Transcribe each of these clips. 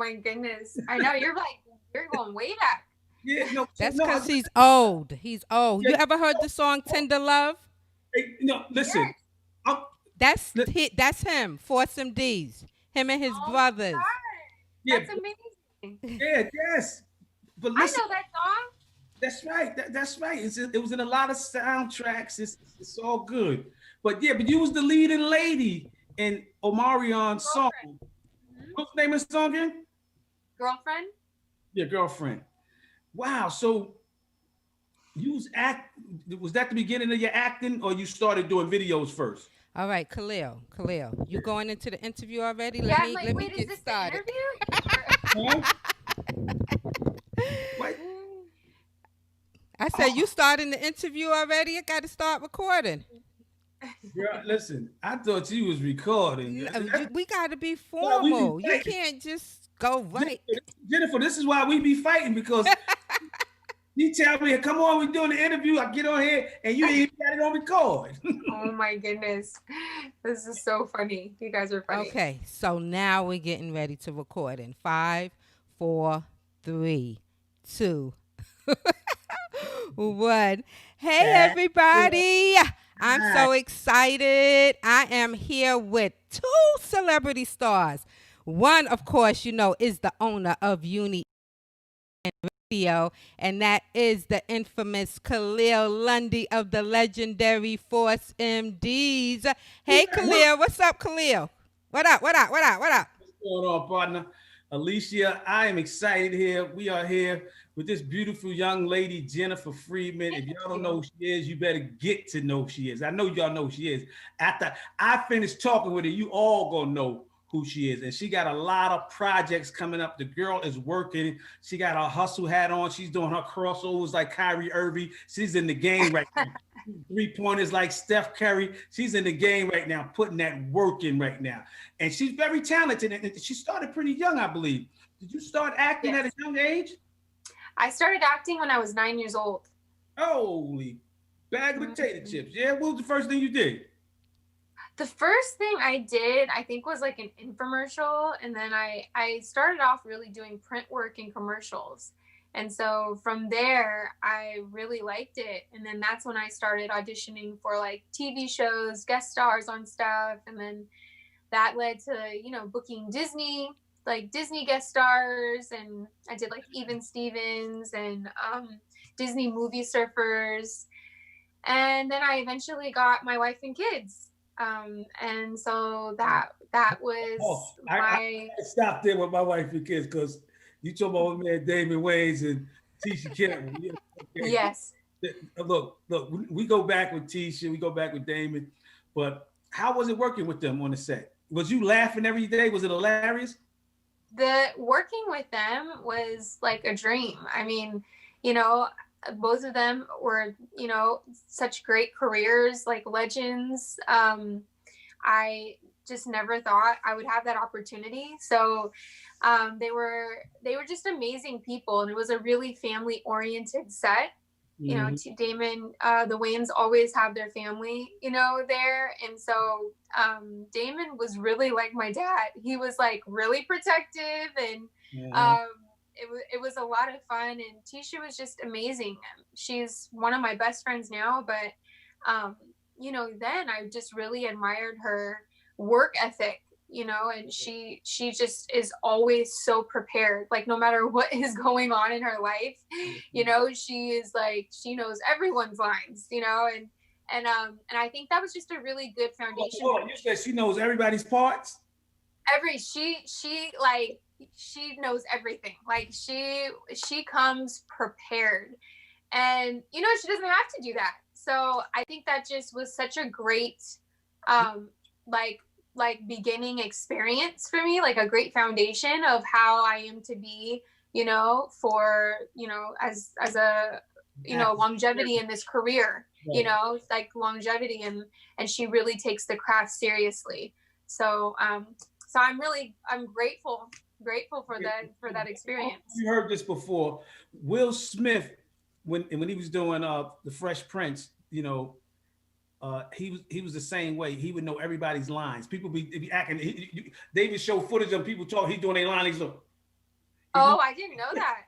my goodness. I know you're going way back. Yeah, no, so That's no, because he's old. He's old. yeah, You ever heard no, the song no, Tender Love? no, listen, Yes. I'm, li- That's him. Force MDs. Him and his Oh my brothers. God. yeah, That's amazing. yeah, yes, but I listen, know that song. that's right, that's right. It was in a lot of soundtracks. It's all good, but yeah, but you was the leading lady in Omarion's song. Girlfriend. Hmm. What's the name of the song again? Girlfriend. Your girlfriend. Wow. So you was act. Was that the beginning of your acting, or you started doing videos first? All right, Khalil, you going into the interview already? Yeah, I'm like, Let me wait, is get this the started. interview? Or Huh? What? I said Oh, you starting the interview already. I got to start recording. girl, listen. I thought you was recording. We got to be Why we be formal. You fighting, can't just go right. Jennifer, Jennifer? This is why we be fighting because you tell me, "Come on, we doing the interview." I get on here and you ain't even got it on record. oh my goodness. This is so funny. You guys are funny. Okay, so now we're getting ready to record in five, four, three, two, one. Hey, Yeah. everybody. I'm Hi. so excited. I am here with two celebrity stars. One, of course, is the owner of Uni Radio, and that is the infamous Khalil Lundy of the legendary Force MDs. Hey, Khalil. What's up, Khalil? What up? What up? What up? What up? What's going on, partner? Alicia, I am excited here. We are here with this beautiful young lady, Jennifer Friedman. If Thank y'all don't know you. who she is, you better get to know who she is. I know y'all know who she is. After I finish talking with her, you all gonna know who she is. And she got a lot of projects coming up. The girl is working. She got her hustle hat on. She's doing her crossovers like Kyrie Irving. She's in the game right now. 3 pointers like Steph Curry. She's in the game right now, putting that work in right now. And she's very talented. And she started pretty young, I believe. Did you start acting at a Yes. young age? I started acting when I was 9 years old. Holy bag of potato Mhm. chips. Yeah, what was the first thing you did? The first thing I did, I think, was like an infomercial. And then I started off really doing print work in commercials. And so from there, I really liked it. And then that's when I started auditioning for like TV shows, guest stars on stuff. And then that led to, booking Disney, like Disney guest stars. And I did like Even Stevens and Disney movie surfers. And then I eventually got my wife and kids. And so that Oh, was I my stopped there with my wife and kids because you talking about my man Damon Wayans and Tisha Campbell. Yeah, okay. yes. Look, we go back with Tisha, we go back with Damon, but how was it working with them on the set? Was you laughing every day? Was it hilarious? The working with them was like a dream. I mean, you know, both of them were, such great careers, like legends. I just never thought I would have that opportunity. So they were just amazing people, and it was a really family oriented set. Mm-hmm. Damon, the Wayans always have their family, there. And so Damon was really like my dad. He was like really protective, and Uh-huh. um, it was a lot of fun. And Tisha was just amazing. She's one of my best friends now, but then I just really admired her work ethic, and she just is always so prepared, like no matter what is going on in her life. She is like, she knows everyone's lines, and I think that was just a really good foundation Hold for on, you me. said she knows everybody's parts? She knows everything. Like she comes prepared, and she doesn't have to do that. So I think that just was such a great um like beginning experience for me, like a great foundation of how I am to be, for as a longevity in this career, Right. like longevity. And she really takes the craft seriously. So I'm grateful for that experience. You heard this before. Will Smith, when he was doing the Fresh Prince, he was the same way. He would know everybody's lines. People be acting. They would show footage of people talk. He doing their line. He's like, Oh, I didn't know that.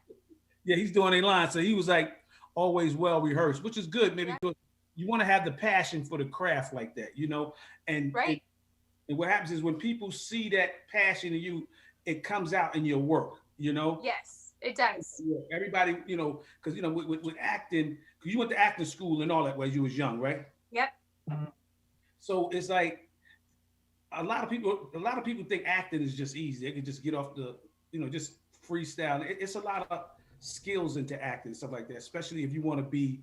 Yeah, he's doing a line. So he was like always well rehearsed, which is good, maybe Yeah. because you want to have the passion for the craft like that, you know. And, and Right. and what happens is when people see that passion in you, it comes out in your work, you know. Yes, it does. Yeah, everybody, you know, because you know with acting, because you went to acting school and all that when you was young, right? Yep. So it's like a lot of people think acting is just easy. They can just get off the, you know, just freestyle. It's a lot of skills into acting and stuff like that, especially if you want to be,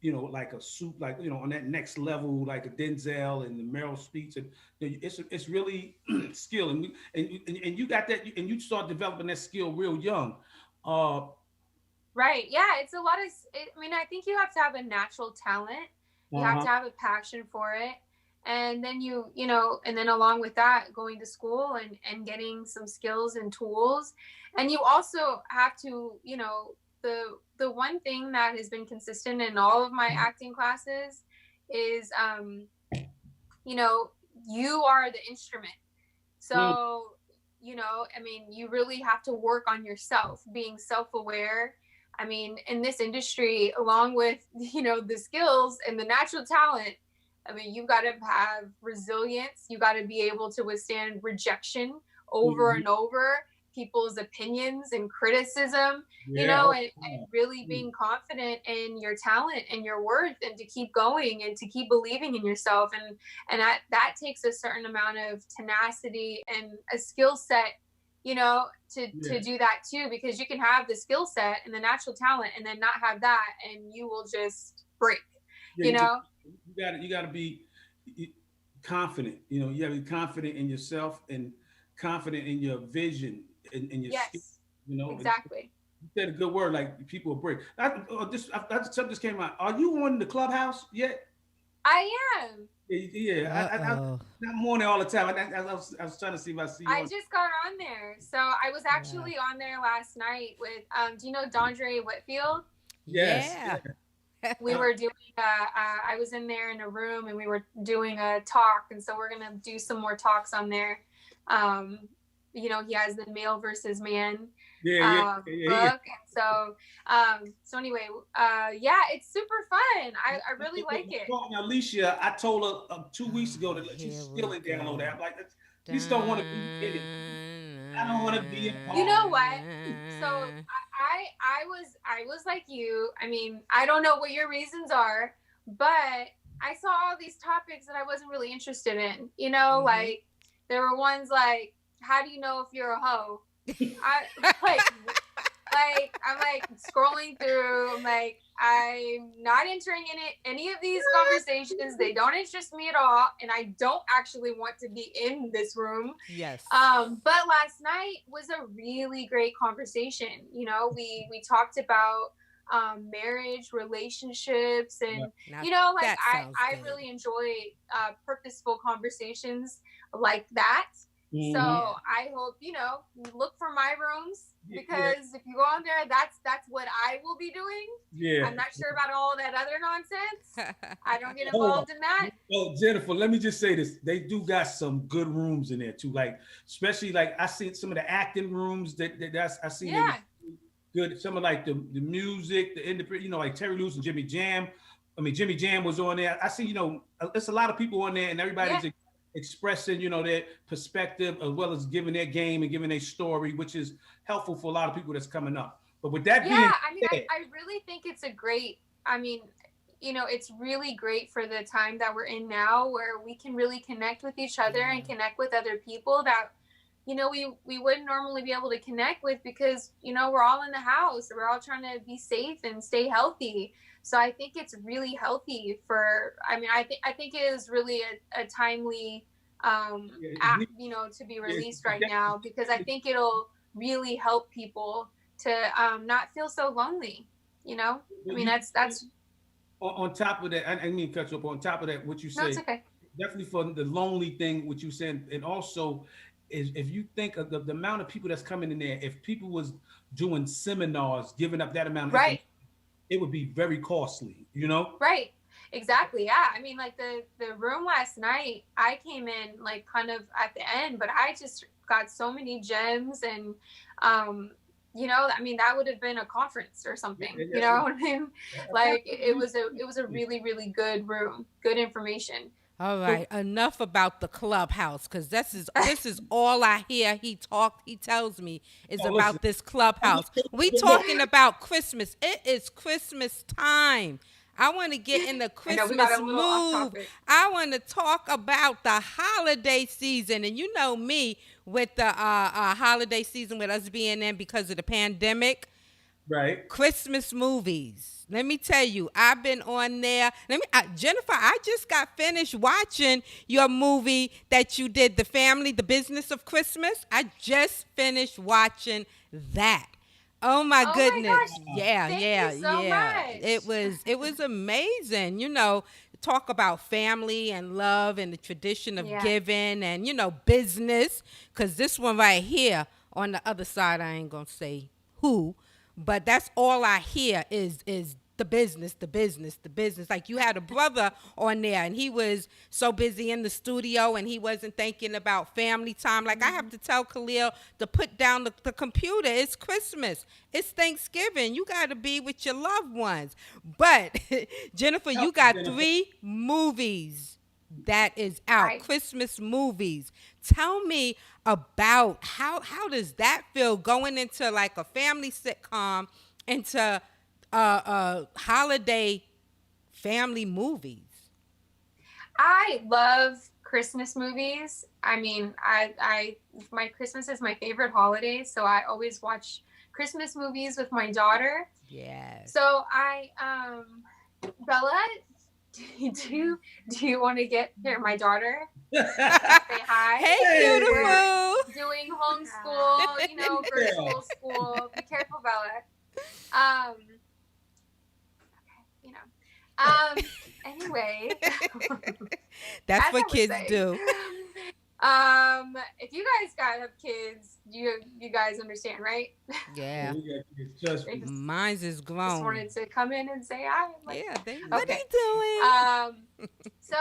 you know, like a soup, like, you know, on that next level, like a Denzel and the Meryl Streep. And it's really skill, and and you got that, and you start developing that skill real young. Uh, Right. Yeah, it's a lot of I mean, I think you have to have a natural talent. You have uh-huh. to have a passion for it. And then you know, and then along with that, going to school and getting some skills and tools. And you also have to, you know, the one thing that has been consistent in all of my acting classes is you know, you are the instrument. Mm, So, you know, I mean, you really have to work on yourself, being self-aware. I mean, in this industry, along with, you know, the skills and the natural talent, I mean, you've got to have resilience. You got to be able to withstand rejection over mhm. and over, people's opinions and criticism, you Yeah. know, Oh, and yeah. really Mm. being confident in your talent and your worth and to keep going and to keep believing in yourself. And that takes a certain amount of tenacity and a skill set, you know, to Yeah. do that too, because you can have the skill set and the natural talent and then not have that and you will just break, Yeah, you know. you got to be confident. You know, you got to be confident in yourself and confident in your vision and your skill. Yes, You know, and exactly. you said a good word like people will break. Something just came out. Are you on the Clubhouse yet? I am. Yeah. Uh-oh. I'm on there all the time. I was trying to see if I see you I on. just got on there. So I was Wow. actually on there last night with do you know Dondre Whitfield? Yes. Yeah. Yeah. We were doing I was in there in a room and we were doing a talk, and so we're gonna do some more talks on there. um you know, he has the male versus man Yeah. Yeah. book, and so anyway, yeah, it's super fun. I really like it. Alicia, I told her 2 weeks ago Oh, that she here still we ain't download that. go. I'm like, she just don't want to be in it. I don't want to be a You part. know what? So Dun. I was like you. I mean, I don't know what your reasons are, but I saw all these topics that I wasn't really interested in. You know, Mm-hmm. like there were ones like, how do you know if you're a hoe? I like I'm like scrolling through. I'm like, I'm not entering in it any of these conversations. They don't interest me at all, and I don't actually want to be in this room. Yes. But last night was a really great conversation. You know, we talked about marriage, relationships, Yeah. and Now you know, like that I sounds I good. really enjoy purposeful conversations like that. So Mhm. I hope, you know, look for my rooms, Yeah. because if you go on there, that's what I will be doing. Yeah. I'm not sure about all that other nonsense. I don't get Hold on. involved in that. Oh, Jennifer, let me just say this. They do got some good rooms in there too. Like, especially like I seen some of the acting rooms I seen they was Yeah. good. Some of like the music, the independent, you know, like Terry Lewis and Jimmy Jam. I mean, Jimmy Jam was on there. I see, you know, it's a lot of people on there, and Yeah. everybody's expressing, you know, their perspective as well as giving their game and giving their story, which is helpful for a lot of people that's coming up. But with that Yeah, being I mean, said, I really think it's a great, I mean, you know, it's really great for the time that we're in now, where we can really connect with each other Yeah. and connect with other people that, you know, we wouldn't normally be able to connect with, because, you know, we're all in the house. We're all trying to be safe and stay healthy. So I think it's really healthy for, I mean, I think it is really a timely yeah, app, you know, to be it's released right now, because I definitely think it'll really help people to not feel so lonely. You know, I well, mean, you that's on top of that, I didn't mean to cut you up. On top of that, what you no, it's say, okay. definitely for the lonely thing, what you said, and also is if you think of the amount of people that's coming in there, if people was doing seminars, giving up that amount of information, Right, it would be very costly, you know? right, exactly. Yeah, I mean, like the room last night, I came in like kind of at the end, but I just got so many gems, and um you know, I mean, that would have been a conference or something. Yeah, You know what I mean? Like it was a really, really good room, good information. All right, enough about the clubhouse, because this is all I hear. He tells me is Oh, about listen. this clubhouse. We talking about Christmas. It is Christmas time. I want to get in the I know we Christmas got a little off mood. topic. I want to talk about the holiday season, and you know me with the holiday season with us being in because of the pandemic. Right. Christmas movies. Let me tell you, I've been on there. Jennifer, I just got finished watching your movie that you did, The Business of Christmas. I just finished watching that. Oh my goodness. My gosh. Yeah, Thank you so much. It was amazing. You know, talk about family and love and the tradition of giving and, you know, business. Because this one right here on the other side, I ain't going to say who, but that's all I hear is the business. Like you had a brother on there and he was so busy in the studio and he wasn't thinking about family time. Like I have to tell Khalil to put down the computer. It's Christmas. It's Thanksgiving. You got to be with your loved ones. But Jennifer, you got 3 movies that is out. Right. Christmas movies. Tell me about how does that feel going into like a family sitcom into holiday family movies? I love Christmas movies. I mean, my Christmas is my favorite holiday, so I always watch Christmas movies with my daughter. Yes. So Bella, do you want to get here, my daughter? Say hi. Hey, beautiful. We're doing homeschool, you know, virtual school. Be careful, Bella. You know. Anyway. That's what kids do. If you guys have kids, you guys understand, right? Yeah. Mine's is grown. Just wanted to come in and say hi. Like, yeah. What are you doing? So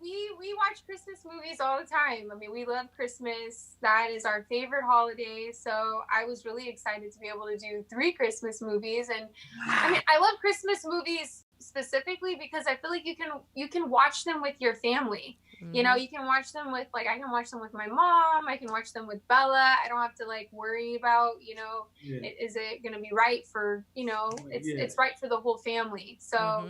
we watch Christmas movies all the time. I mean, we love Christmas. That is our favorite holiday. So I was really excited to be able to do 3 Christmas movies. And I mean, I love Christmas movies specifically because I feel like you can watch them with your family. You know, you can watch them with, like, I can watch them with my mom. I can watch them with Bella. I don't have to, like, worry about, you know, is it going to be right for, you know, it's right for the whole family. So,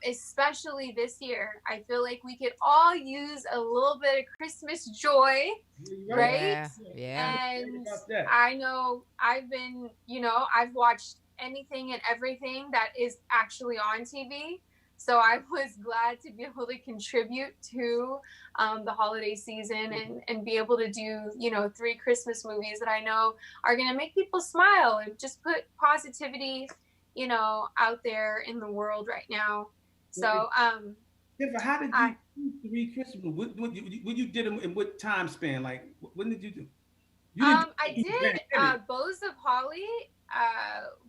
especially this year, I feel like we could all use a little bit of Christmas joy, right? Yeah. And I know I've watched anything and everything that is actually on TV. So I was glad to be able to contribute to the holiday season and be able to do, you know, 3 Christmas movies that I know are going to make people smile and just put positivity, you know, out there in the world right now. So, Jennifer, how did you do 3 Christmas movies? When you did them in what time span? Like, when did you do? I did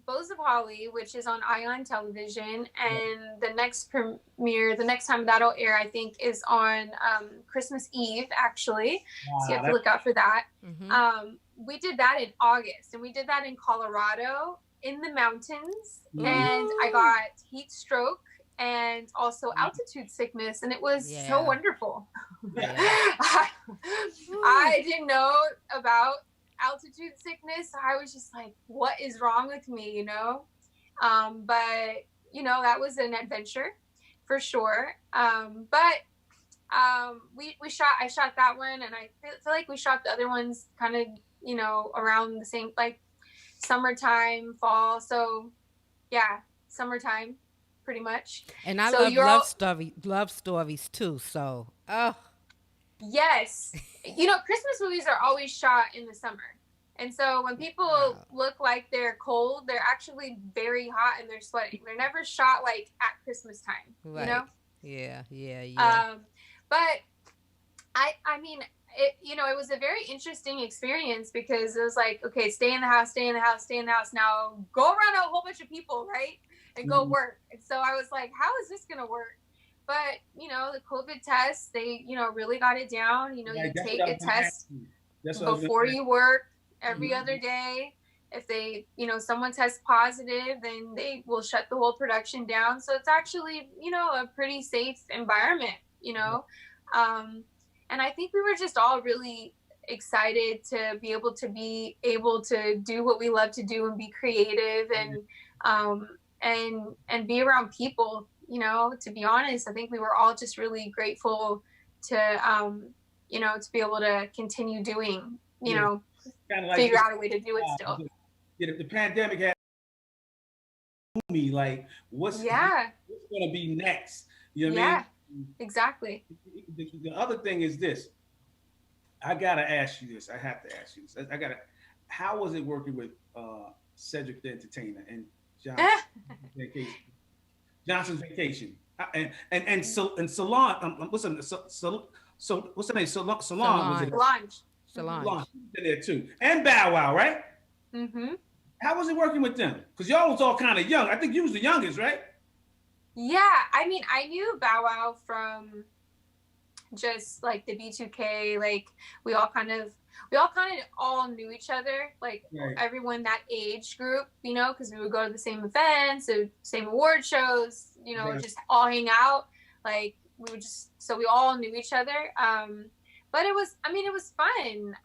Bows of Holly, which is on Ion Television, and the next time that'll air, I think, is on Christmas Eve, actually. So you have to look out for that. We did that in August, and we did that in Colorado, in the mountains, and I got heat stroke and also altitude sickness, and it was so wonderful. I didn't know about altitude sickness. I was just like, what is wrong with me, you know? But you know, that was an adventure for sure. I shot that one, and I feel like we shot the other ones kind of, you know, around the same, like summertime, fall. So yeah, summertime pretty much. And I love stories too. So yes. You know, Christmas movies are always shot in the summer. And so when people look like they're cold, they're actually very hot and they're sweating. They're never shot like at Christmas time, right. You know? Yeah. But I mean, it was a very interesting experience because it was like, okay, stay in the house. Now go around a whole bunch of people, right? And go work. And so I was like, how is this going to work? But, you know, the COVID test, they, you know, really got it down. You know, you take a test before you work every other day. if they, someone tests positive, then they will shut the whole production down. So it's actually, a pretty safe environment, and I think we were just all really excited to be able to do what we love to do and be creative and be around people. To be honest, I think we were all just really grateful to to be able to continue doing, like figure out a way to do it still. The pandemic had me like, what's going to be next? You know what I mean? Exactly. The other thing is this. I gotta ask you this. I have to ask you this. How was it working with Cedric the Entertainer and Johnson's Vacation? And Salon? What's her name? What's her name? Salon. Was it? Solange. In there too, and Bow Wow, right? Mm-hmm. How was it working with them? Because y'all was all kind of young. I think you was the youngest, right? Yeah, I mean, I knew Bow Wow from just like the B2K. Like we all kind of all knew each other. Like everyone that age group, because we would go to the same events, the same award shows. Just all hang out. Like so we all knew each other. But it was fun.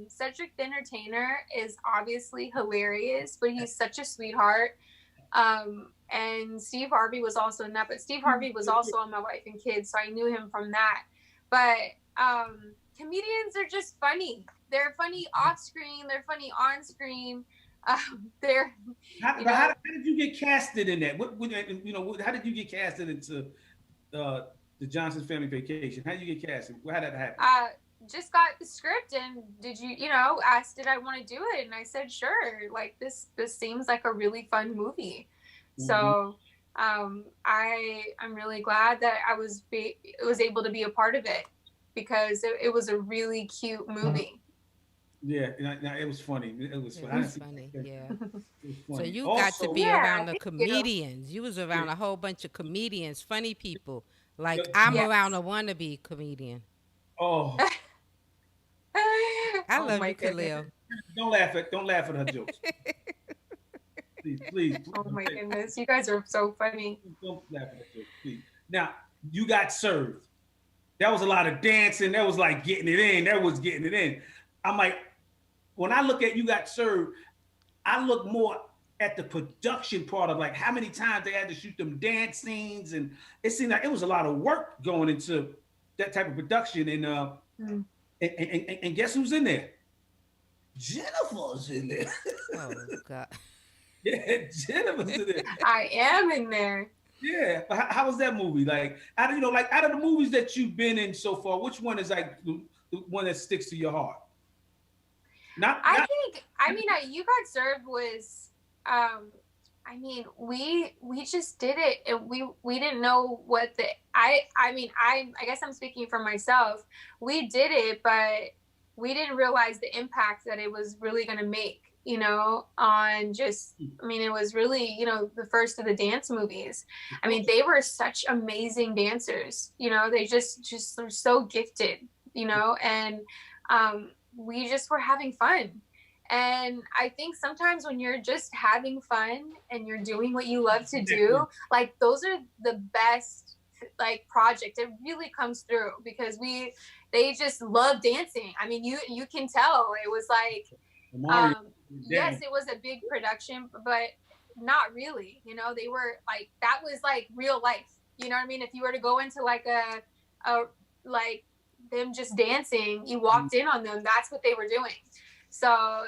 Cedric the Entertainer is obviously hilarious, but he's such a sweetheart. And Steve Harvey was also in that, but Steve Harvey was also on My Wife and Kids, so I knew him from that. But comedians are just funny. They're funny off screen. They're funny on screen. How did you get casted in that? How did you get casted into the Johnson Family Vacation? How did you get casted? How did that happen? Just got the script, and asked did I want to do it, and I said sure. Like this seems like a really fun movie. Mm-hmm. So I'm really glad that I was able to be a part of it, because it was a really cute movie. Yeah, it was funny. It was funny. Yeah. So you got to be around the comedians. You was around a whole bunch of comedians, funny people. Like I'm around a wannabe comedian. Oh. I love you, Khalil. Don't laugh at her jokes. Please. Oh my goodness, you guys are so funny. Don't laugh at her jokes, please. Now you got served. That was a lot of dancing. That was like getting it in. That was getting it in. I'm like, when I look at You Got Served, I look more at the production part of like how many times they had to shoot them dance scenes, and it seemed like it was a lot of work going into that type of production. And guess who's in there? Jennifer's in there. Oh God. Yeah, Jennifer's in there. I am in there. Yeah. How was that movie? Like, out of the movies that you've been in so far, which one is like the one that sticks to your heart? You Got Served was, we just did it, and we didn't know what I guess I'm speaking for myself. We did it, but we didn't realize the impact that it was really going to make, on just, it was really, the first of the dance movies. They were such amazing dancers, they just were so gifted, and we just were having fun. And I think sometimes when you're just having fun and you're doing what you love to do, like those are the best like projects. It really comes through because they just love dancing. You can tell it was like, yes, it was a big production, but not really, they were like, that was like real life. You know what I mean? If you were to go into like a them just dancing, you walked in on them, that's what they were doing. So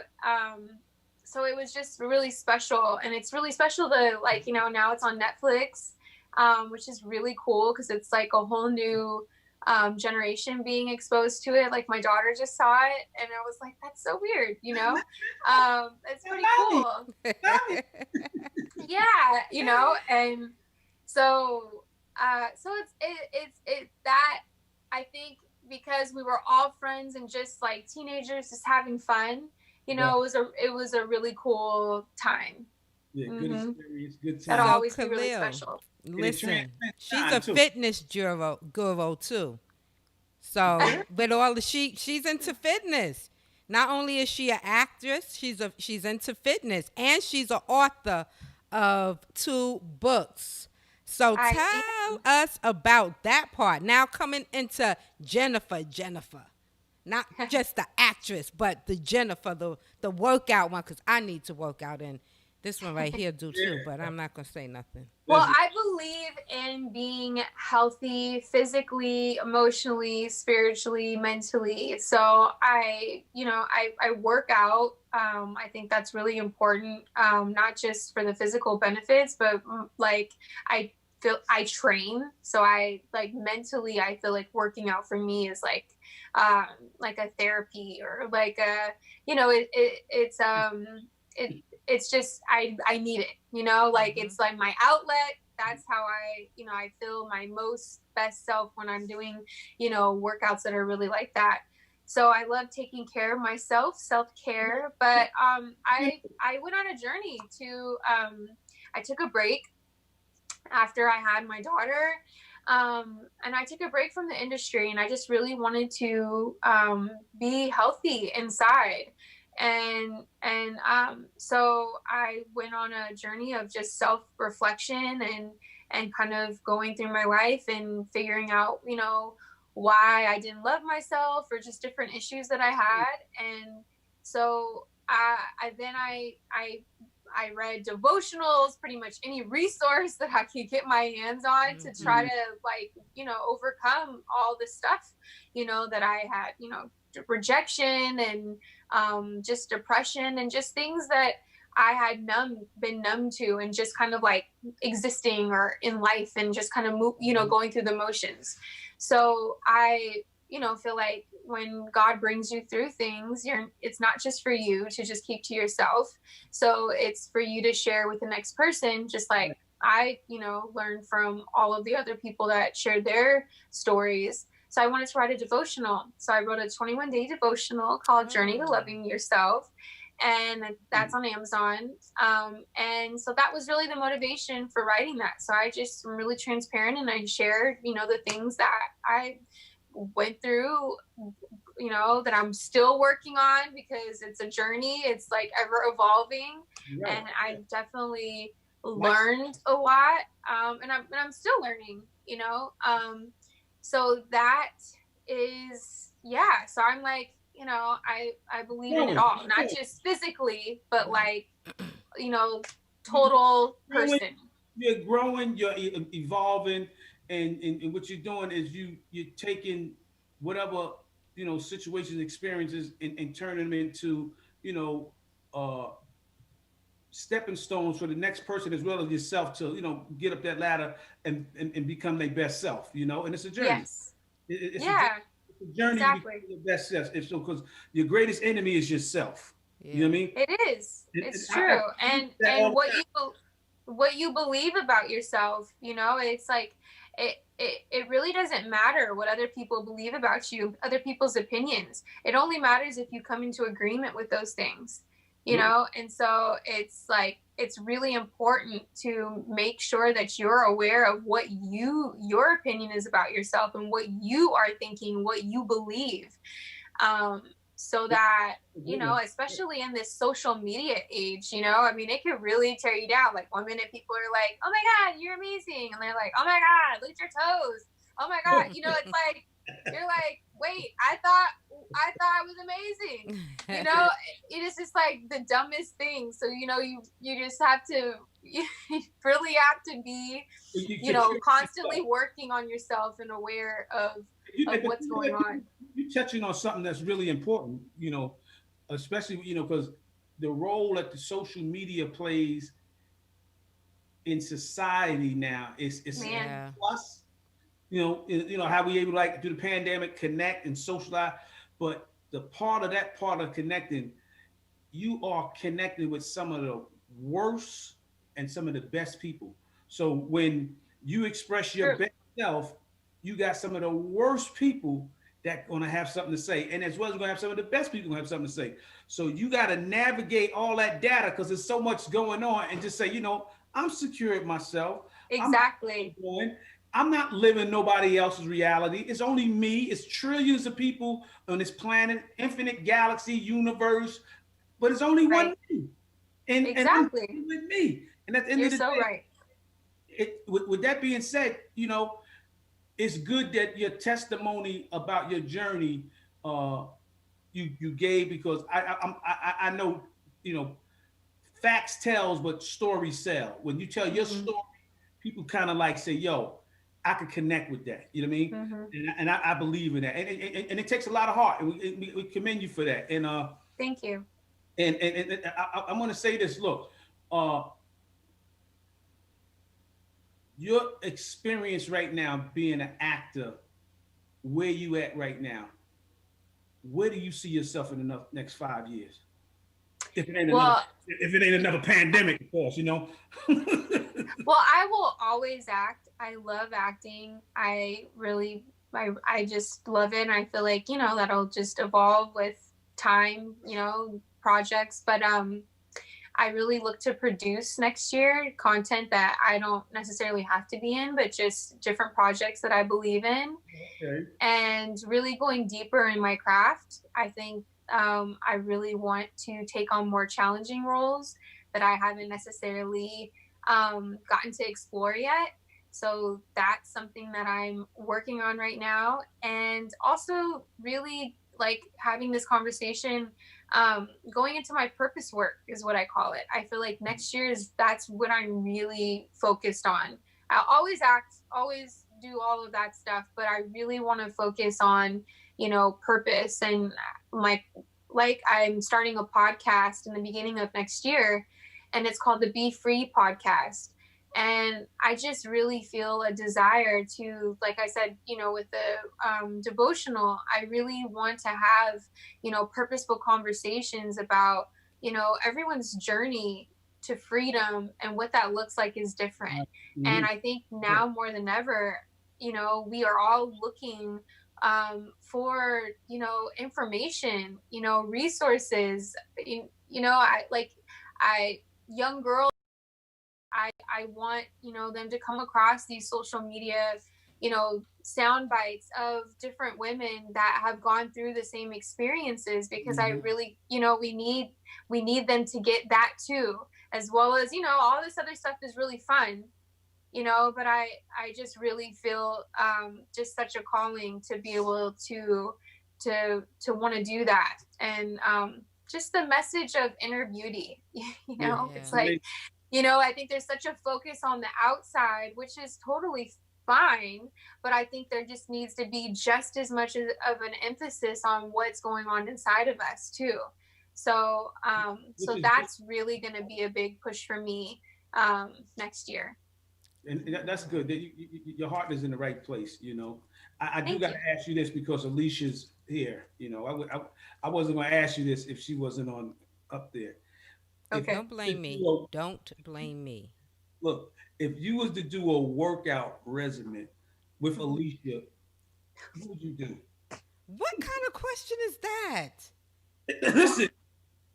it was just really special, and it's really special to now it's on Netflix, which is really cool because it's like a whole new generation being exposed to it. Like my daughter just saw it, and I was like, that's so weird, it's pretty cool. Yeah, and so it's that, I think, because we were all friends and just like teenagers just having fun, it was a really cool time. Yeah, good experience, good time. That'll always be really special. Listen, she's a fitness guru too. So with all the she's into fitness. Not only is she an actress, she's into fitness, and she's an author of 2 books. So I tell us about that part. Now coming into Jennifer. Not just the actress, but the Jennifer, the workout one, because I need to work out, and this one right here do too, but I'm not gonna say nothing. Well, I believe in being healthy physically, emotionally, spiritually, mentally. So I work out. I think that's really important, not just for the physical benefits, but like I I train. So I like mentally, I feel like working out for me is like a therapy or like a, it's just I need it, like it's like my outlet. That's how I feel my most best self when I'm doing, workouts that are really like that. So I love taking care of myself, self-care. But I went on a journey to I took a break after I had my daughter. And I took a break from the industry, and I just really wanted to be healthy inside. And so I went on a journey of just self-reflection and kind of going through my life and figuring out, why I didn't love myself or just different issues that I had. And so I read devotionals, pretty much any resource that I could get my hands on to try to overcome all the stuff, that I had, rejection and just depression and just things that I had been numb to, and just kind of like existing or in life and just kind of going through the motions. So I, feel like when God brings you through things, it's not just for you to just keep to yourself. So it's for you to share with the next person, just like I, learned from all of the other people that shared their stories. So I wanted to write a devotional. So I wrote a 21-day devotional called Journey to Loving Yourself. And that's on Amazon. And so that was really the motivation for writing that. So I just am really transparent, and I shared, the things that I went through, that I'm still working on, because it's a journey. It's like ever evolving. Right. And I definitely learned a lot. And I'm still learning, so that is, yeah. So I'm like, I believe in it all, not just physically, but like, total person. You're growing, you're evolving, and what you're doing is you're taking whatever, situations, experiences, and turning them into, stepping stones for the next person as well as yourself to, get up that ladder and become their best self, and it's a journey. Yes. It's yeah. A journey exactly. To your best self. If so, because your greatest enemy is yourself. Yeah. You know what I mean? It is. It's true. And what you believe about yourself, it's like it really doesn't matter what other people believe about you, other people's opinions. It only matters if you come into agreement with those things, and so it's like it's really important to make sure that you're aware of what your opinion is about yourself and what you are thinking, what you believe, so that, especially in this social media age, it could really tear you down. Like one minute people are like, oh my God, you're amazing. And they're like, oh my God, look at your toes. Oh my God. It's like, you're like, wait, I thought I was amazing. It is just like the dumbest thing. So, you just have to, you really have to be, constantly working on yourself and aware of what's going on. You're touching on something that's really important, especially, because the role that the social media plays in society now is plus, how we able to like through the pandemic connect and socialize, but the part of connecting, you are connected with some of the worst and some of the best people. So when you express your best self, you got some of the worst people that gonna have something to say, and as well as you're gonna have some of the best people gonna have something to say. So you got to navigate all that data because there's so much going on, and just say, I'm secure at myself. Exactly. I'm not living nobody else's reality. It's only me. It's trillions of people on this planet, infinite galaxy, universe, but it's only one Right. me. And I'm Exactly. with me. And at the end You're of the so day, right. with that being said, it's good that your testimony about your journey you gave, because I know, facts tells but stories sell. When you tell your Hmm. story, people kind of like say, "Yo, I could connect with that." You know what I mean? Hmm. And I believe in that, and it takes a lot of heart, and we commend you for that. Thank you. And I'm going to say this. Look, uh, your experience right now being an actor, where you at right now? Where do you see yourself in the next 5 years? If it ain't another, Well, if it ain't another pandemic, of course, well, I will always act. I love acting. I just love it. And I feel like, that'll just evolve with time, projects. But I really look to produce next year content that I don't necessarily have to be in, but just different projects that I believe in, Okay. and really going deeper in my craft. I think I really want to take on more challenging roles that I haven't necessarily gotten to explore yet. So that's something that I'm working on right now. And also, really like having this conversation, going into my purpose work is what I call it. I feel like next year that's what I'm really focused on. I'll always act, always do all of that stuff, but I really want to focus on, purpose. And like I'm starting a podcast in the beginning of next year, and it's called the Be Free podcast. And I just really feel a desire to, like I said, with the devotional, I really want to have, purposeful conversations about, everyone's journey to freedom, and what that looks like is different. And I think now more than ever, we are all looking for, information, resources. I young girls, I want, them to come across these social media, sound bites of different women that have gone through the same experiences, because I really, we need them to get that too, as well as, all this other stuff is really fun, but I just really feel just such a calling to be able to want to do that. And just the message of inner beauty, it's like, I think there's such a focus on the outside, which is totally fine, but I think there just needs to be just as much of an emphasis on what's going on inside of us too. So so that's really going to be a big push for me next year. And that's good. Your heart is in the right place. I do got to ask you this because Alicia's here. I wasn't going to ask you this if she wasn't on up there. Okay. Don't blame me. Don't blame me. Look, if you was to do a workout regimen with Alicia, what would you do? What kind of question is that? Listen,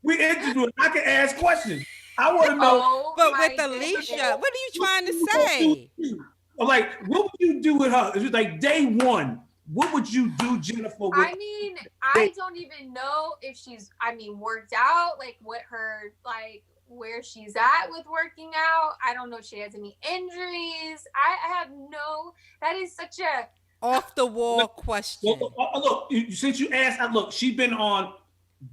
we interviewed. I can ask questions. I want to know. But with Alicia, what are you trying to say? Like, what would you do with her? It was like day one. What would you do, Jennifer? I don't even know if she's, worked out, like what her, like where she's at with working out. I don't know if she has any injuries. I have that is such a off the wall question. Look, since you asked, look, she's been on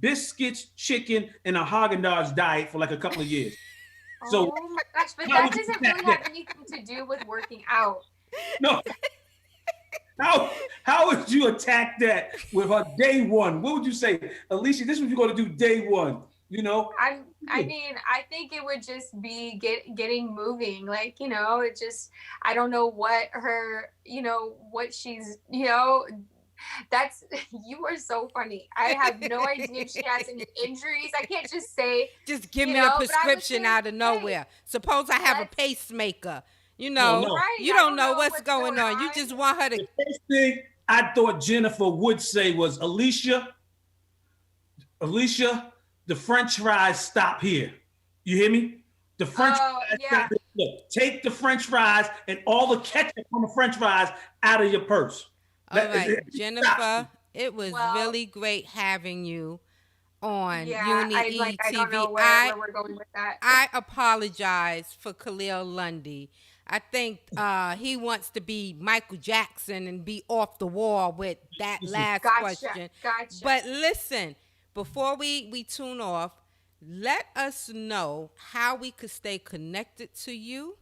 biscuits, chicken, and a Haagen-Dazs diet for like a couple of years. So, oh my gosh, but that doesn't really have anything to do with working out. No. How would you attack that with her day one? What would you say, Alicia? This is what you're going to do day one. I think it would just be getting moving. Like, it just, I don't know what her, what she's, that's, you are so funny. I have no idea if she has any injuries. I can't just say. Just give me a prescription out of nowhere. Suppose I have a pacemaker. No. Right, you don't know what's going on. You just want her to. The first thing I thought Jennifer would say was, Alicia, the French fries stop here. You hear me? The French fries stop here. look, take the French fries and all the ketchup on the French fries out of your purse. All right, Jennifer, it was Well, really great having you on yeah, Uni I don't ETV. know where we're going with that. I apologize for Khalil Lundy. I think he wants to be Michael Jackson and be off the wall with that last question. Gotcha. But listen, before we tune off, let us know how we could stay connected to you,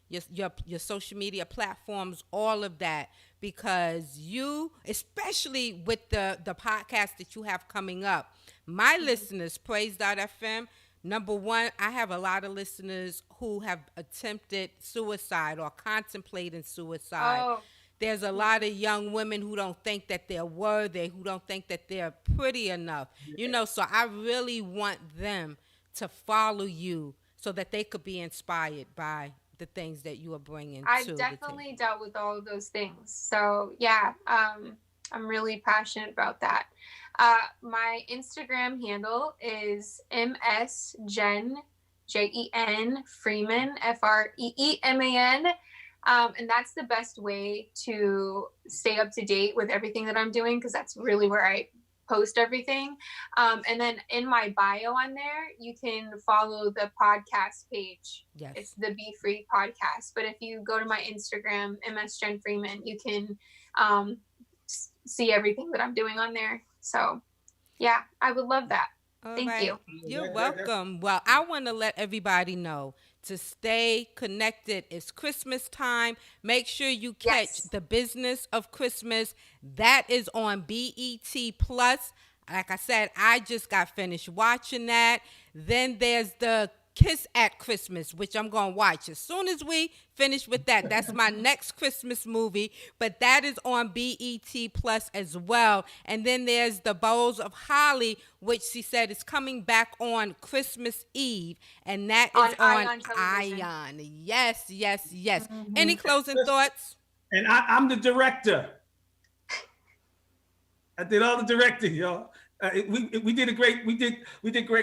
your social media platforms, all of that, because you, especially with the podcast that you have coming up, my listeners, Praise.fm, number one, I have a lot of listeners who have attempted suicide or contemplating suicide. Oh, There's a lot of young women who don't think that they're worthy, who don't think that they're pretty enough. So I really want them to follow you so that they could be inspired by the things that you are bringing I've to definitely dealt with all of those things. So yeah, I'm really passionate about that. My Instagram handle is msjen, Jen Freeman, Freeman. And that's the best way to stay up to date with everything that I'm doing, because that's really where I post everything. And then in my bio on there, you can follow the podcast page. Yes. It's the Be Free podcast. But if you go to my Instagram, Jen Freeman, you can see everything that I'm doing on there. So yeah, I would love that. Thank you. You're welcome. Well, I want to let everybody know to stay connected. It's Christmas time. Make sure you catch The Business of Christmas. That is on BET Plus. Like I said, I just got finished watching that. Then there's the Kiss at Christmas, which I'm going to watch as soon as we finish with that. That's my next Christmas movie, but that is on BET Plus as well. And then there's The Bowls of Holly, which she said is coming back on Christmas Eve, and that is on Ion. Yes. Mm-hmm. Any closing thoughts? And I'm the director. I did all the directing, y'all. We did great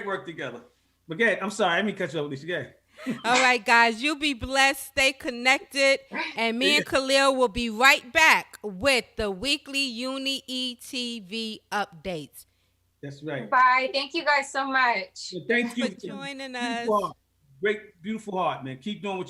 work together. But Gad, I'm sorry, I didn't cut you off, Alicia. All right, guys, you be blessed. Stay connected. And me and Khalil will be right back with the weekly Uni ETV updates. That's right. Bye. Thank you guys so much. Well, thank you for joining us. Great, beautiful heart, man. Keep doing what you